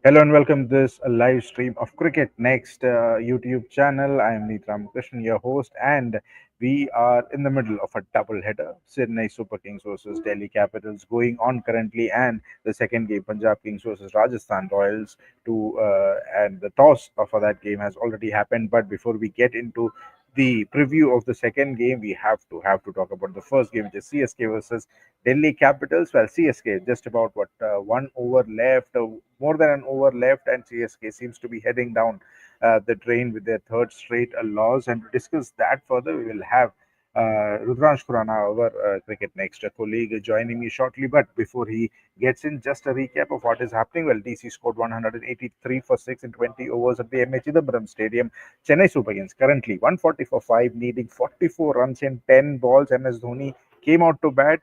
Hello and welcome to this live stream of Cricket Next YouTube channel. I am Neet Ramakrishnan, your host, and we are in the middle of a double header. Chennai Super Kings versus Delhi Capitals going on currently, and the second game, Punjab Kings versus Rajasthan Royals. And the toss for that game has already happened. But before we get into the preview of the second game, we have to talk about the first game, which is CSK versus Delhi Capitals. Well, CSK just about what 1 over left, more than an over left, and CSK seems to be heading down the drain with their third straight loss. And to discuss that further, we will have Rudransh Khurana, our Cricket Next colleague, joining me shortly. But before he gets in, just a recap of what is happening. Well, DC scored 183 for 6 in 20 overs at the MH Chidambaram Stadium. Chennai Super Kings currently 140 for 5, needing 44 runs in 10 balls. MS Dhoni came out to bat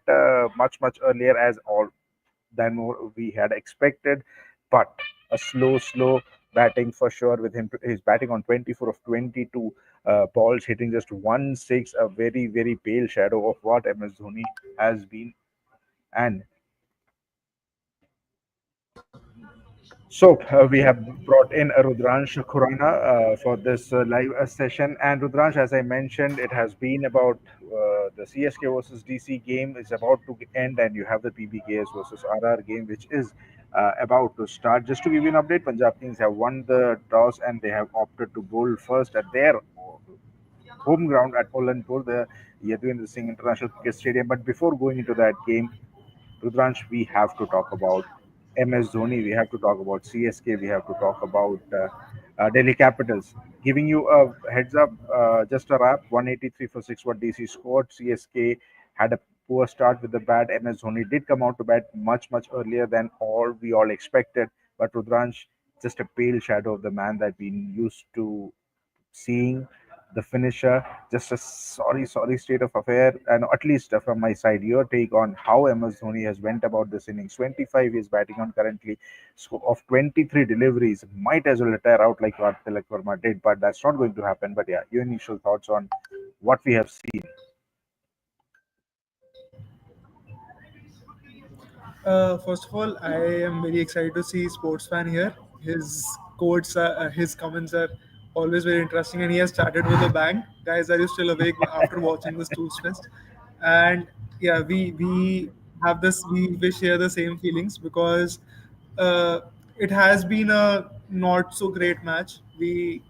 much earlier as all than we had expected, but a slow batting for sure with him. He's batting on 24 of 22 balls, hitting just 1 6, a very pale shadow of what MS Dhoni has been. And we have brought in Rudransh Khurana for this live session. And Rudransh, as I mentioned, it has been about the CSK versus DC game is about to end, and you have the PBKS versus RR game, which is about to start. Just to give you an update, Punjab Kings have won the toss and they have opted to bowl first at their home ground at Olanpur, the Yadvendra Singh International Cricket Stadium. But before going into that game, Rudransh, we have to talk about MS Dhoni. We have to talk about CSK. We have to talk about Delhi Capitals. Giving you a heads up, just a wrap 183 for 6 what DC scored. CSK had a poor start with the bat. MS Dhoni did come out to bat much earlier than all expected. But Rudransh, just a pale shadow of the man that we used to seeing, the finisher. Just a sorry state of affair. And at least from my side, your take on how MS Dhoni has went about this innings. 25 is batting on currently, so of 23 deliveries, might as well retire out like what Tilak Verma did, but that's not going to happen. But yeah, your initial thoughts on what we have seen. First of all, I am very excited to see Sports Fan here. His comments are always very interesting, and he has started with a bang. Guys, are you still awake after watching this Tools Fest? And yeah, we have this. We share the same feelings because uh, it has been a not so great match. Delhi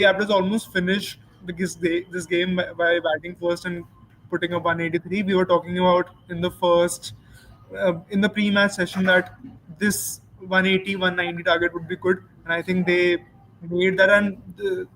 Capitals almost finished this game by batting first and putting up 183. We were talking about in the pre-match session that this 180 190 target would be good, and I think they made that. And the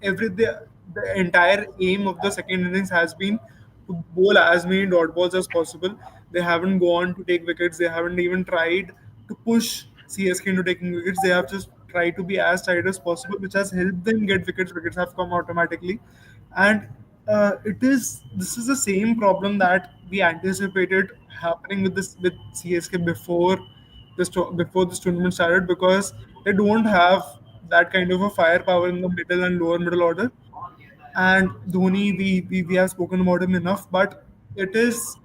entire aim of the second innings has been to bowl as many dot balls as possible. They haven't gone to take wickets. They haven't even tried to push CSK into taking wickets. They have just tried to be as tight as possible, which has helped them get wickets. Wickets have come automatically, and this is the same problem that we anticipated happening with CSK before this tournament started, because they don't have that kind of a firepower in the middle and lower middle order. And Dhoni, we have spoken about him enough, but it is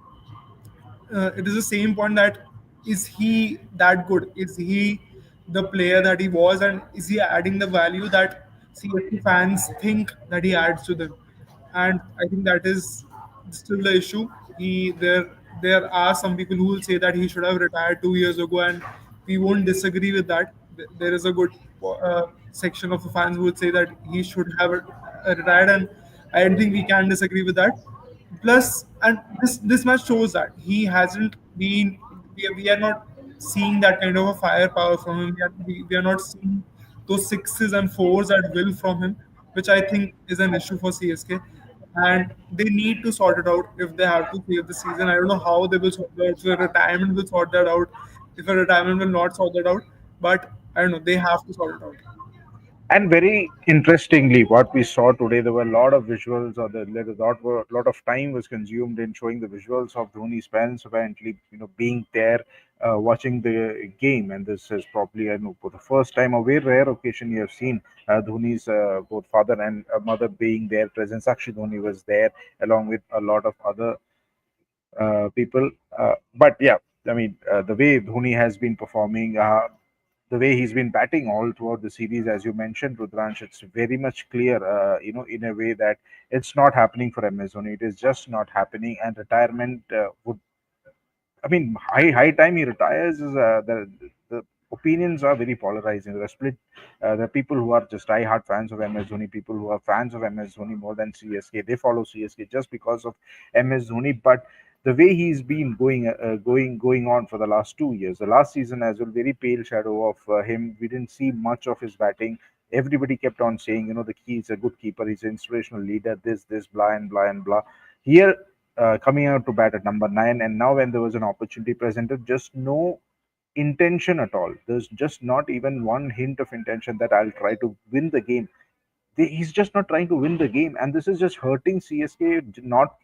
the same point that, is he that good? Is he the player that he was, and is he adding the value that CSK fans think that he adds to them? And I think that is still the issue. There are some people who will say that he should have retired 2 years ago, and we won't disagree with that. There is a good section of the fans who would say that he should have retired, and I don't think we can disagree with that. Plus, and this match shows that he hasn't been. We are not seeing that kind of a firepower from him. We are not seeing those sixes and fours at will from him, which I think is an issue for CSK. And they need to sort it out if they have to save the season. I don't know how they will sort that out. If a retirement will sort that out, if a retirement will not sort that out, but I don't know. They have to sort it out. And very interestingly, what we saw today, there were a lot of visuals, or lot of time was consumed in showing the visuals of Dhoni's parents apparently, being there, watching the game. And this is probably, I know, for the first time, a very rare occasion you have seen Dhoni's both father and mother being there present. Sakshi Dhoni was there along with a lot of other people. But yeah, I mean, the way Dhoni has been performing. the way he's been batting all throughout the series, as you mentioned, Rudransh, it's very much clear, in a way that it's not happening for MS Dhoni. It is just not happening, and retirement would, I mean, high time he retires. Is the opinions are very polarizing. There are split. There are people who are just die-hard fans of MS Dhoni, people who are fans of MS Dhoni more than CSK. They follow CSK just because of MS Dhoni. But the way he's been going on for the last 2 years, the last season as well, very pale shadow of him. We didn't see much of his batting. Everybody kept on saying, the key is a good keeper, he's an inspirational leader, this, blah, and blah, and blah. Here, coming out to bat at number 9, and now when there was an opportunity presented, just no intention at all. There's just not even one hint of intention that I'll try to win the game. He's just not trying to win the game, and this is just hurting CSK, not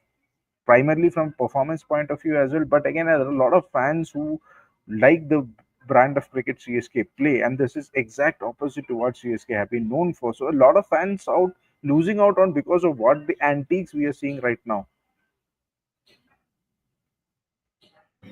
primarily from performance point of view as well, but again, there are a lot of fans who like the brand of cricket CSK play, and this is exact opposite to what CSK have been known for. So a lot of fans out losing out on because of what the antiques we are seeing right now.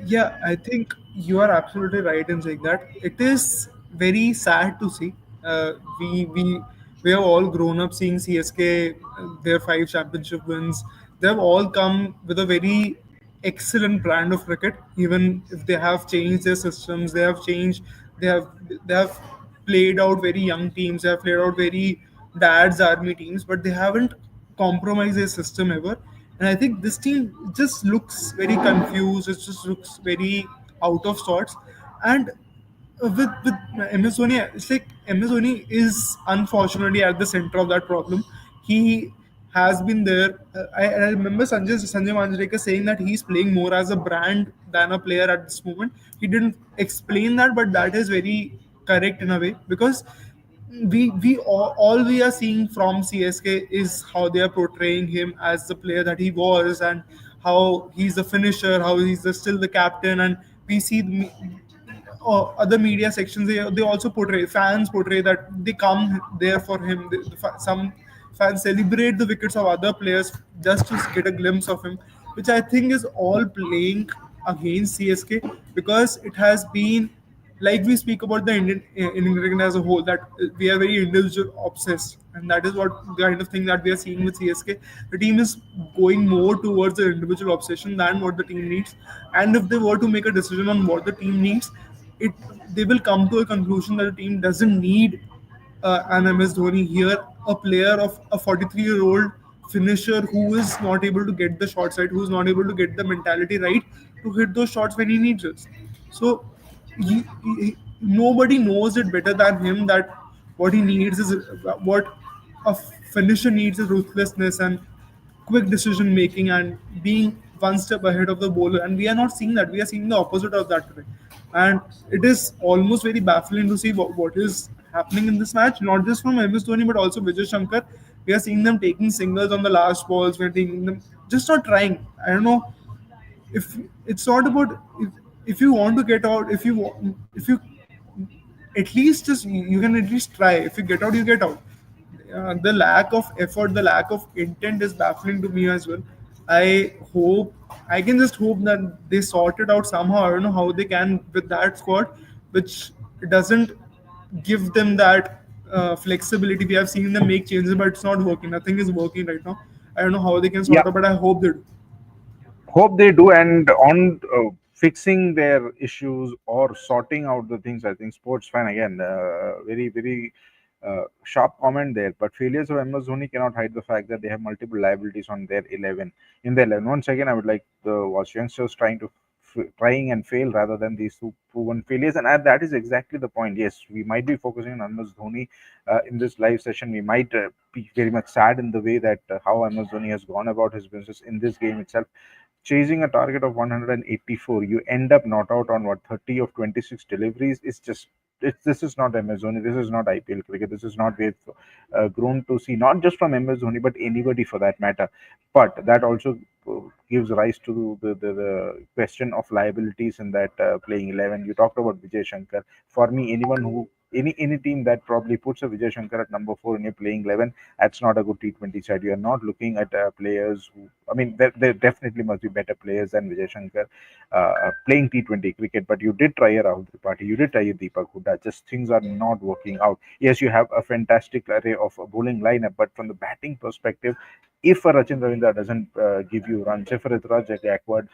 Yeah, I think you are absolutely right in saying that. It is very sad to see. Uh, we we we have all grown up seeing CSK, their 5 championship wins. They have all come with a very excellent brand of cricket. Even if they have changed their systems, they have changed. They have they have played out very young teams. They have played out very dad's army teams, but they haven't compromised their system ever. And I think this team just looks very confused. It just looks very out of sorts. And with MS Dhoni, it's like MS Dhoni is unfortunately at the center of that problem. He has been there. I remember Sanjay Manjrekar saying that he's playing more as a brand than a player at this moment. He didn't explain that, but that is very correct in a way, because all we are seeing from CSK is how they are portraying him as the player that he was, and how he's a finisher, how he's still the captain. And we see other media sections, they also portray, fans portray that they come there for him. Some fans celebrate the wickets of other players just to get a glimpse of him, which I think is all playing against CSK, because it has been, like we speak about the Indian cricket as a whole, that we are very individual obsessed, and that is what the kind of thing that we are seeing with CSK. The team is going more towards the individual obsession than what the team needs, and if they were to make a decision on what the team needs, it they will come to a conclusion that the team doesn't need an MS Dhoni here, a player of a 43-year-old finisher who is not able to get the shots right, who is not able to get the mentality right to hit those shots when he needs it. So nobody knows it better than him that what he needs is what a finisher needs is ruthlessness and quick decision making and being one step ahead of the bowler. And we are not seeing that. We are seeing the opposite of that today. And it is almost very baffling to see what is happening in this match, not just from MS Dhoni but also Vijay Shankar. We are seeing them taking singles on the last balls. We're taking them just not trying. I don't know if it's not about if you want to get out, if you at least just you can at least try. If you get out, you get out. The lack of effort, the lack of intent is baffling to me as well. I can just hope that they sort it out somehow. I don't know how they can with that squad, which doesn't give them that flexibility. We have seen them make changes, but it's not working. Nothing is working right now. I don't know how they can Yeah, sort out, but I hope they do. hope they do. And on fixing their issues or sorting out the things, I think sports fan again, very sharp comment there. But failures of MS Dhoni cannot hide the fact that they have multiple liabilities on their 11. In their 11, once again, I would like to watch youngsters trying and fail rather than these two proven failures. And that is exactly the point. Yes, we might be focusing on MS Dhoni in this live session. We might be very much sad in the way that how MS Dhoni has gone about his business in this game itself, chasing a target of 184. You end up not out on what, 30 of 26 deliveries. This is not MS Dhoni. This is not IPL cricket. This is not we've grown to see, not just from MS Dhoni, but anybody for that matter. But that also gives rise to the question of liabilities in that playing 11. You talked about Vijay Shankar. For me, anyone who any team that probably puts a Vijay Shankar at number four in your playing 11, that's not a good T20 side. You are not looking at players who, I mean, there definitely must be better players than Vijay Shankar playing T20 cricket. But you did try a Rahul Tripathi, you did try a Deepak Hooda. Just things are not working out. Yes, you have a fantastic array of a bowling lineup, but from the batting perspective, if a Rachin Ravindra doesn't give you runs, if a Rituraj Gaikwad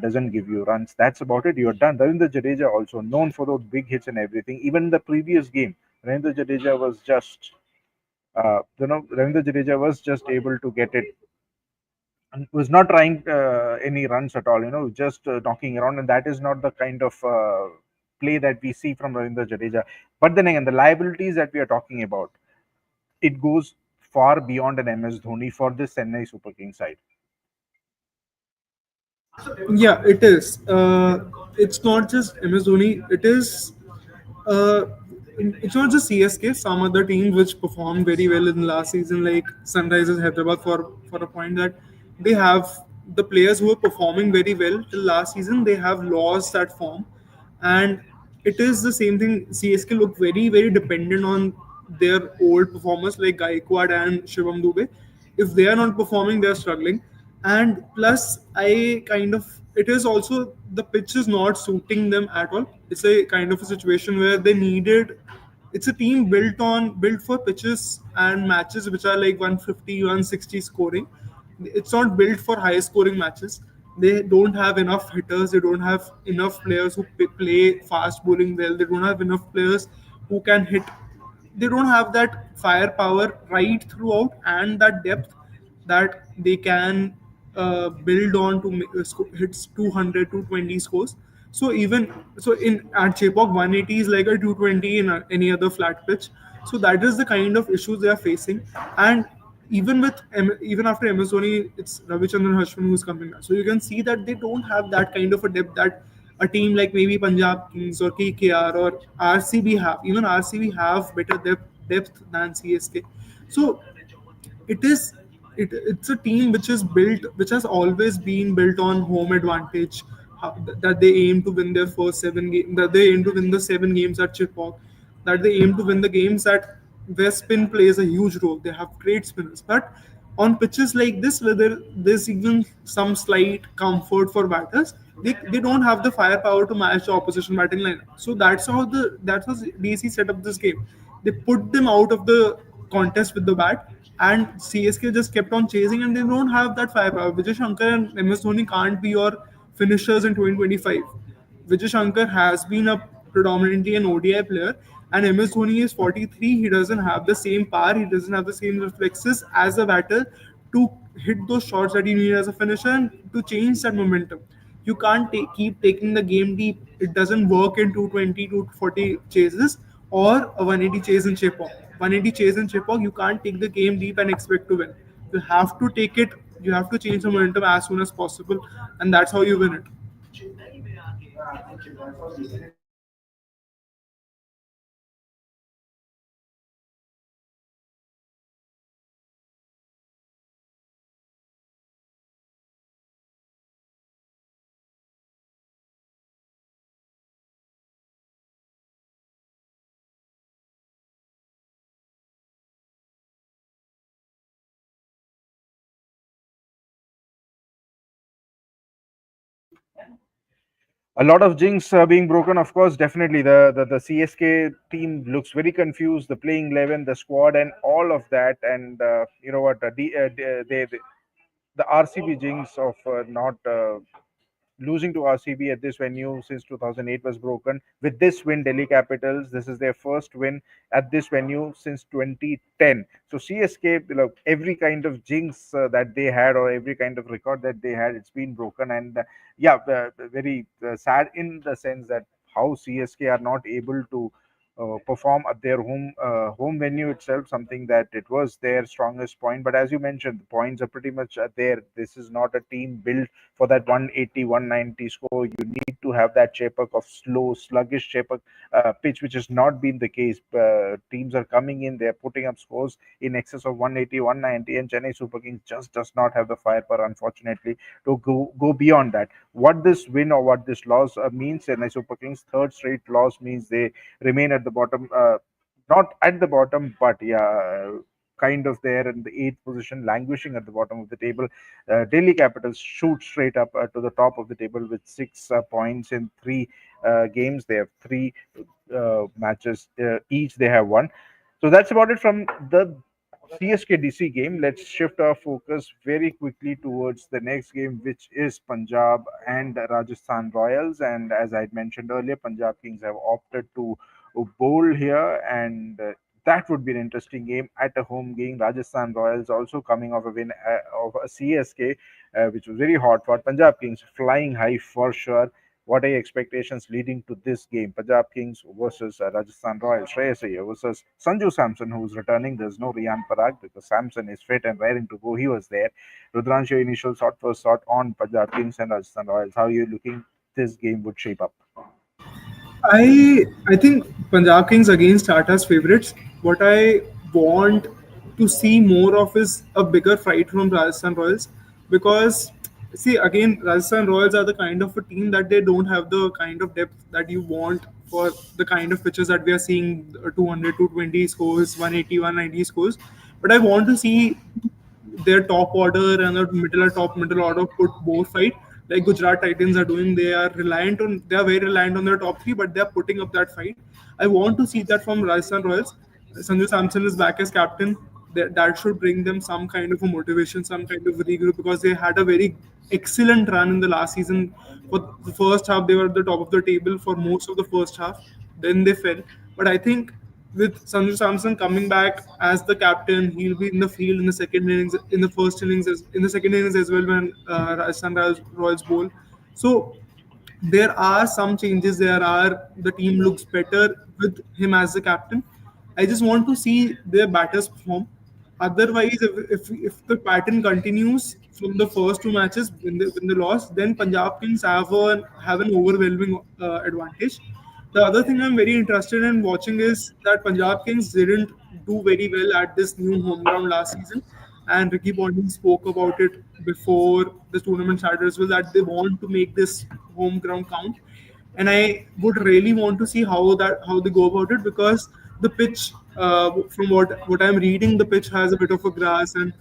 doesn't give you runs, that's about it. You're done. Ravindra Jadeja also known for those big hits and everything. Even in the previous game, Ravindra Jadeja was just, Ravindra Jadeja was just able to get it and was not trying any runs at all. Just knocking around, and that is not the kind of play that we see from Ravindra Jadeja. But then again, the liabilities that we are talking about, it goes far beyond an MS Dhoni for this Chennai Super Kings side. Yeah, it is. It's not just MS Dhoni. Uh, it's not just CSK. Some other teams which performed very well in last season, like Sunrisers Hyderabad, for a point that they have the players who were performing very well till last season. They have lost that form, and it is the same thing. CSK look very dependent on their old performers like Gaikwad and Shivam Dubey. If they are not performing, they are struggling. And plus, I kind of it is also the pitch is not suiting them at all. It's a kind of a situation where they needed. It's a team built for pitches and matches which are like 150, 160 scoring. It's not built for high scoring matches. They don't have enough hitters. They don't have enough players who play fast bowling well. They don't have enough players who can hit. They don't have that firepower right throughout and that depth that they can build on to hits 200 to 20 scores. So even so in at Chepok 180 is like a 220 in any other flat pitch. So that is the kind of issues they are facing. And even after MS Dhoni, it's Ravichandran Ashwin who's coming back. So you can see that they don't have that kind of a depth that a team like maybe Punjab Kings or KKR or RCB have. Even RCB have better depth than CSK. So it is it's a team which has always been built on home advantage, that they aim to win their first 7 games, that they aim to win the 7 games at Chipok, that they aim to win the games that where spin plays a huge role. They have great spinners, but on pitches like this where there's even some slight comfort for batters, they don't have the firepower to match the opposition batting lineup. So that's how DC set up this game. They put them out of the contest with the bat, and CSK just kept on chasing, and they don't have that firepower. Vijay Shankar and MS Dhoni can't be your finishers in 2025. Vijay Shankar has been a predominantly an ODI player, and MS Dhoni is 43. He doesn't have the same power, he doesn't have the same reflexes as a batter to hit those shots that you need as a finisher and to change that momentum. You can't keep taking the game deep. It doesn't work in 220 to 40 chases or a 180 chase in Chepok. 180 chase in Chepok, you can't take the game deep and expect to win. You have to take it, you have to change the momentum as soon as possible, and that's how you win it. A lot of jinx being broken, of course. Definitely, the CSK team looks very confused. The playing 11, the squad, and all of that. And you know what? The RCB jinx of not losing to RCB at this venue since 2008 was broken. With this win, Delhi Capitals, this is their first win at this venue since 2010. So CSK, every kind of jinx that they had, or every kind of record that they had, it's been broken. And yeah, very sad in the sense that how CSK are not able to perform at their home venue itself, something that it was their strongest point. But as you mentioned, the points are pretty much there. This is not a team built for that 180, 190 score. You need to have that shape up of slow, sluggish shape up pitch, which has not been the case. Teams are coming in, they're putting up scores in excess of 180, 190, and Chennai Super Kings just does not have the firepower, unfortunately, to go beyond that. What this win or what this loss means, Chennai Super Kings' third straight loss means they remain at the the bottom, not at the bottom, but yeah, kind of there in the eighth position, languishing at the bottom of the table. Delhi Capitals shoot straight up to the top of the table with 6 points in three games. They have three matches each. They have won. So that's about it from the CSK DC game. Let's shift our focus very quickly towards the next game, which is Punjab and Rajasthan Royals. And as I mentioned earlier, Punjab Kings have opted to bowl here, and that would be an interesting game at a home game. Rajasthan Royals also coming off a win of a CSK, which was very hot for Punjab Kings, flying high for sure. What are your expectations leading to this game? Punjab Kings versus Rajasthan Royals. Shreyas Iyer versus Sanju Samson, who's returning. There's no Riyan Parag because Samson is fit and raring to go. He was there. Rudransh, your initial thought first thought on Punjab Kings and Rajasthan Royals. How are you looking this game would shape up? I think Punjab Kings again start as favorites. What I want to see more of is a bigger fight from Rajasthan Royals because see again Rajasthan Royals are the kind of a team that they don't have the kind of depth that you want for the kind of pitches that we are seeing 200, 220 scores, 180, 190 scores. But I want to see their top order and the middle order put more fight like Gujarat Titans are doing. They are very reliant on their top three, but they are putting up that fight. I want to see that from Rajasthan Royals. Sanju Samson is back as captain. That should bring them some kind of a motivation, some kind of regroup because they had a very excellent run in the last season. For the first half, they were at the top of the table for most of the first half. Then they fell. But I think with Sanju Samson coming back as the captain, he'll be in the field in the second innings, in the first innings, in the second innings as well when Rajasthan Royals bowl. So there are some changes. The team looks better with him as the captain. I just want to see their batters perform. Otherwise, if the pattern continues from the first two matches when they lost, then Punjab Kings have an overwhelming advantage. The other thing I'm very interested in watching is that Punjab Kings didn't do very well at this new home ground last season, and Ricky Ponting spoke about it before the tournament started as well that they want to make this home ground count. And I would really want to see how they go about it because the pitch, from what I'm reading, the pitch has a bit of a grass and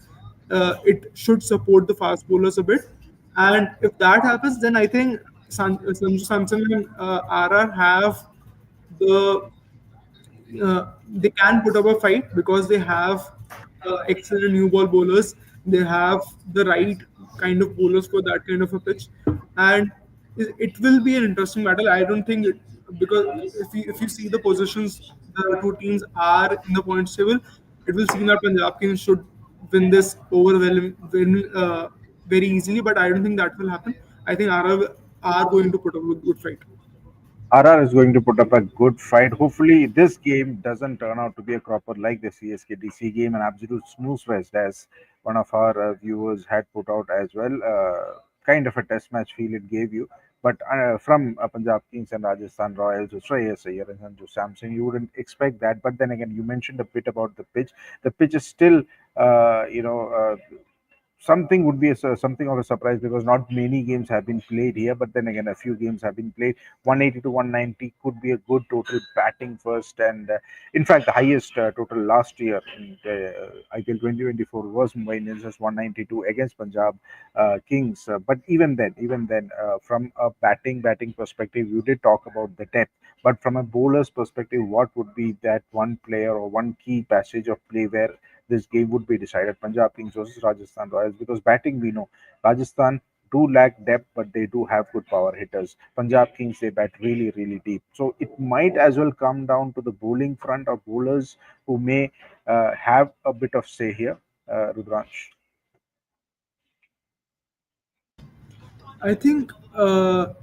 it should support the fast bowlers a bit. And if that happens, then I think Sanju Samson and RR have the they can put up a fight because they have excellent new ball bowlers. They have the right kind of bowlers for that kind of a pitch, and it will be an interesting battle. I don't think because if you see the positions the two teams are in the points table, it will seem that Punjab Kings should win this win very easily. But I don't think that will happen. I think RR are going to put up a good fight. RR is going to put up a good fight. Hopefully, this game doesn't turn out to be a cropper like the CSK DC game, an absolute snooze fest, as one of our viewers had put out as well. Kind of a test match feel it gave you. But from Punjab Kings and Rajasthan Royals, with Shreyas Iyer and Sanju Samson, you wouldn't expect that. But then again, you mentioned a bit about the pitch. The pitch is still, something would be something of a surprise because not many games have been played here. But then again, a few games have been played. 180 to 190 could be a good total batting first, and in fact, the highest total last year in IPL 2024 was Mumbai Indians 192 against Punjab Kings. But even then, from a batting perspective, you did talk about the depth. But from a bowler's perspective, what would be that one player or one key passage of play where this game would be decided? Punjab Kings versus Rajasthan Royals, because batting we know Rajasthan do lack depth, but they do have good power hitters. Punjab Kings they bat really really deep, so it might as well come down to the bowling front of bowlers who may have a bit of say here. Rudransh. I think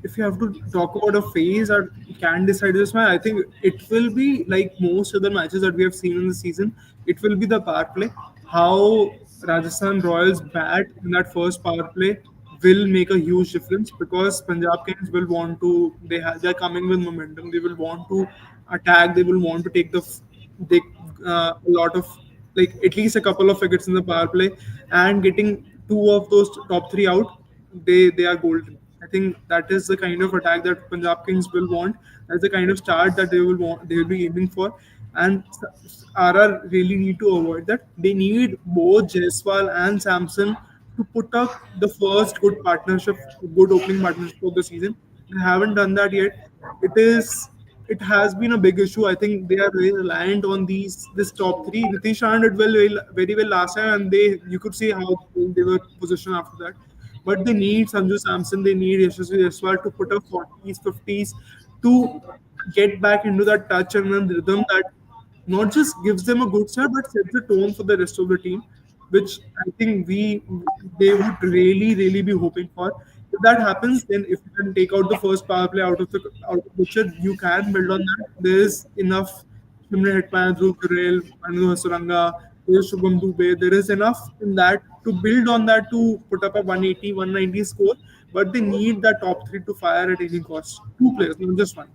if you have to talk about a phase that can decide this match, I think it will be like most other matches that we have seen in the season. It will be the power play. How Rajasthan Royals bat in that first power play will make a huge difference because Punjab Kings will want to. They are coming with momentum. They will want to attack. They will want to take they a lot of like at least a couple of wickets in the power play and getting two of those top three out they are golden. I think that is the kind of attack that Punjab Kings will want. That's the kind of start that they will want. They will be aiming for, and RR really need to avoid that. They need both Jaiswal and Samson to put up the first good partnership, good opening partnership of the season. They haven't done that yet. It is. It has been a big issue. I think they are very reliant on this top three. Nitish Rana did very well last time, and you could see how they were positioned after that. But they need Sanju Samson, they need Yashasvi Jaiswal to put up 40s, 50s to get back into that touch and then rhythm that not just gives them a good start but sets the tone for the rest of the team, which I think we they would really be hoping for. If that happens, then if you can take out the first power play out of the picture, you can build on that. There is enough Shimron Hetman, Dhruv Jurel, Anu Hasaranga, there is Shubham Dubey. There is enough in that to build on that to put up a 180, 190 score. But they need that top three to fire at any cost. Two players, not just one.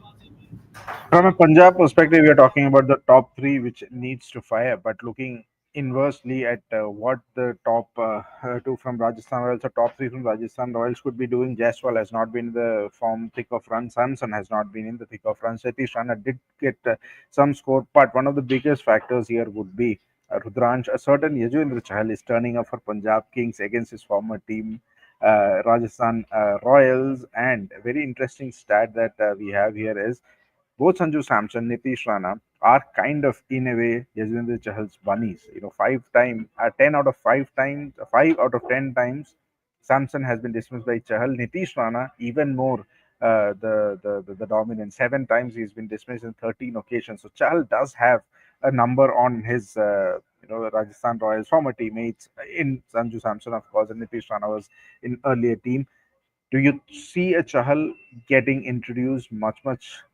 From a Punjab perspective, we are talking about the top three, which needs to fire. But looking inversely at what the top two from Rajasthan Royals or top three from Rajasthan Royals could be doing, Jaiswal has not been in the form thick of runs. Samson has not been in the thick of runs. Satish Rana did get some score, but one of the biggest factors here would be Rudransh. A certain Yajuvendra Chahal is turning up for Punjab Kings against his former team. Rajasthan Royals, and a very interesting stat that we have here is both Sanju Samson, Nitish Rana are kind of in a way Yajvendra Chahal's bunnies. 10 out of 5 times, 5 out of 10 times, Samson has been dismissed by Chahal. Nitish Rana even more the dominant. 7 times he's been dismissed in 13 occasions. So Chahal does have a number on his Rajasthan Royals former teammates in Sanju Samson, of course, and Nitish Rana was in earlier team. Do you see a Chahal getting introduced much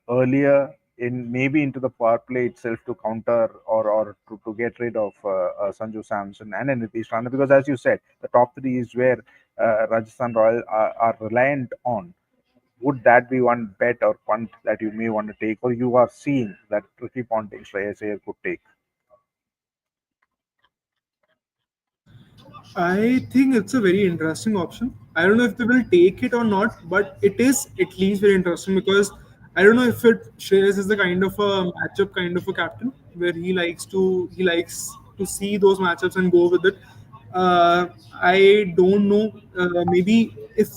earlier in maybe into the power play itself to counter or to get rid of Sanju Samson and Nitish Rana? Because as you said, the top three is where Rajasthan Royal are reliant on. Would that be one bet or punt that you may want to take, or you are seeing that tricky punting Shreyas Iyer could take? I think it's a very interesting option. I don't know if they will take it or not, but it is at least very interesting because I don't know if it Shreyas is the kind of a matchup kind of a captain where he likes to see those matchups and go with it. I don't know. Maybe if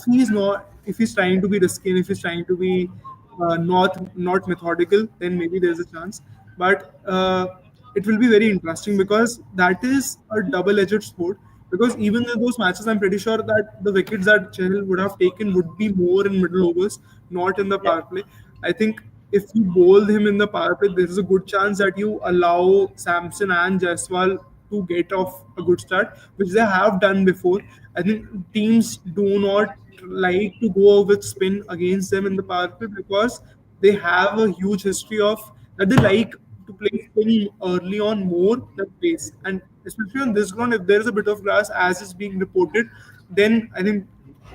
he's trying to be risky and if he's trying to be not methodical, then maybe there's a chance. But it will be very interesting because that is a double-edged sport. Because even in those matches, I'm pretty sure that the wickets that Chahal would have taken would be more in middle overs, not in the power play. I think if you bowl him in the power play, there is a good chance that you allow Samson and Jaiswal to get off a good start, which they have done before. I think teams do not like to go with spin against them in the power play because they have a huge history of that they like to play spin early on more than pace. And especially on this ground, if there is a bit of grass as is being reported, then I think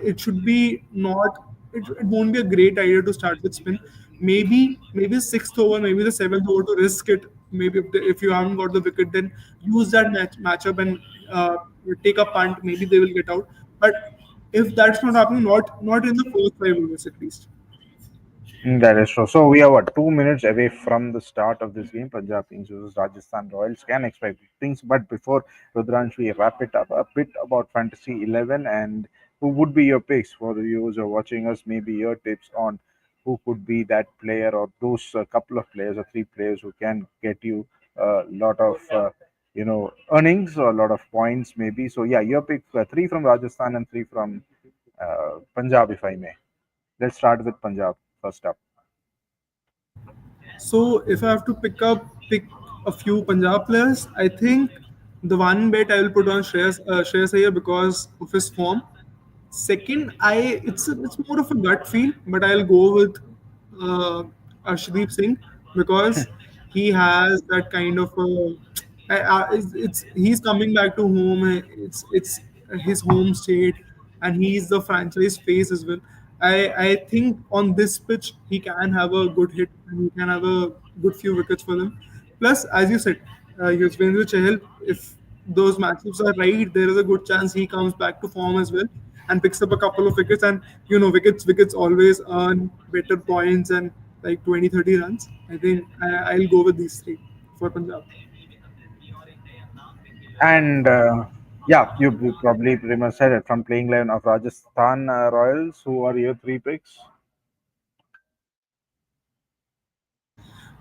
it should be not. It won't be a great idea to start with spin. Maybe sixth over, maybe the seventh over to risk it. Maybe if you haven't got the wicket, then use that matchup and take a punt. Maybe they will get out. But if that's not happening, not in the first 5 overs at least. That is true. So we are what 2 minutes away from the start of this game. Punjab Kings versus Rajasthan Royals can expect things, but before Rudransh, we wrap it up a bit about Fantasy 11 and who would be your picks for the viewers who are watching us. Maybe your tips on who could be that player or those couple of players or three players who can get you a lot of earnings or a lot of points maybe. So yeah, your pick three from Rajasthan and three from Punjab, if I may. Let's start with Punjab first up. So if I have to pick a few Punjab players, I think the one bet I will put on Shreyas Iyer because of his form. Second, it's more of a gut feel, but I'll go with uh, Arshdeep Singh because he has that kind of it's he's coming back to home. It's his home state, and he's the franchise face as well. I think on this pitch he can have a good hit and he can have a good few wickets for them. Plus, as you said, Yuzvendra Chahal, if those matchups are right, there is a good chance he comes back to form as well. and picks up a couple of wickets. And wickets always earn better points and like 20-30 runs. I think I'll go with these three for Punjab. And yeah, you probably pretty much said it from playing 11 of Rajasthan Royals. Who are your three picks?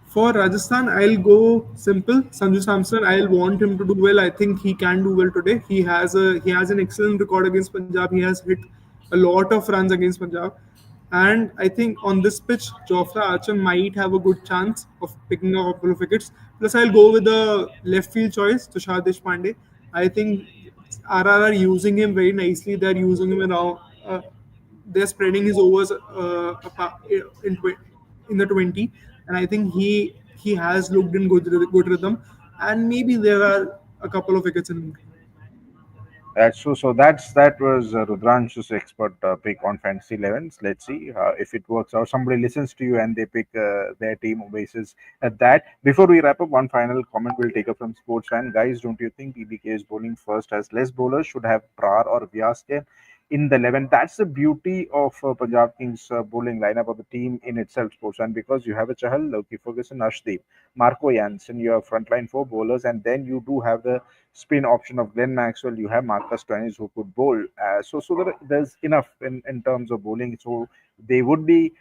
For Rajasthan, I'll go simple. Sanju Samson, I'll want him to do well. I think he can do well today. He has an excellent record against Punjab. He has hit a lot of runs against Punjab. And I think on this pitch, Jofra Archer might have a good chance of picking up a couple of wickets. Plus, I'll go with the left field choice, Tushar Deshpande. I think RR are using him very nicely. They're using him around. They're spreading his overs in in the 20, and I think he has looked in good rhythm, and maybe there are a couple of wickets in him. That's true. So that was Rudransh's expert pick on Fantasy 11s. Let's see if it works out. Somebody listens to you and they pick their team basis at that. Before we wrap up, one final comment we'll take up from sports fan. Guys, don't you think PBK is bowling first as less bowlers should have Prar or Vyaske in the 11? That's the beauty of Punjab Kings bowling lineup of the team in itself, sports fan, because you have a Chahal, Loki Ferguson, Ashdeep, Marco Jansen, your frontline four bowlers, and then you do have the spin option of Glenn Maxwell. You have Marcus Stoinis who could bowl. There's enough in terms of bowling. So they would be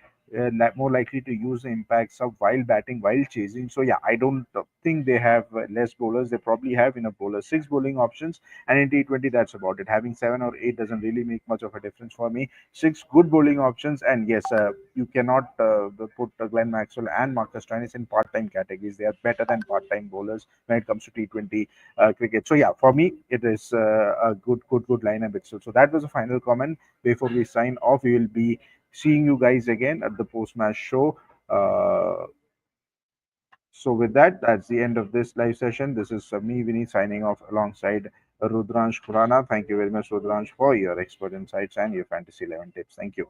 more likely to use the impacts of while batting, while chasing. So yeah, I don't think they have less bowlers. They probably have enough bowlers. Six bowling options, and in T20 that's about it. Having seven or eight doesn't really make much of a difference for me. Six good bowling options, and yes, you cannot put Glenn Maxwell and Marcus Stoinis in part-time categories. They are better than part-time bowlers when it comes to T20 cricket. So yeah, for me, it is a good lineup itself. So that was a final comment. Before we sign off, we will be seeing you guys again at the post-match show. Uh, so with that, that's the end of this live session. This is me, Vinny, signing off alongside Rudransh Khurana. Thank you very much, Rudransh, for your expert insights and your Fantasy 11 tips. Thank you.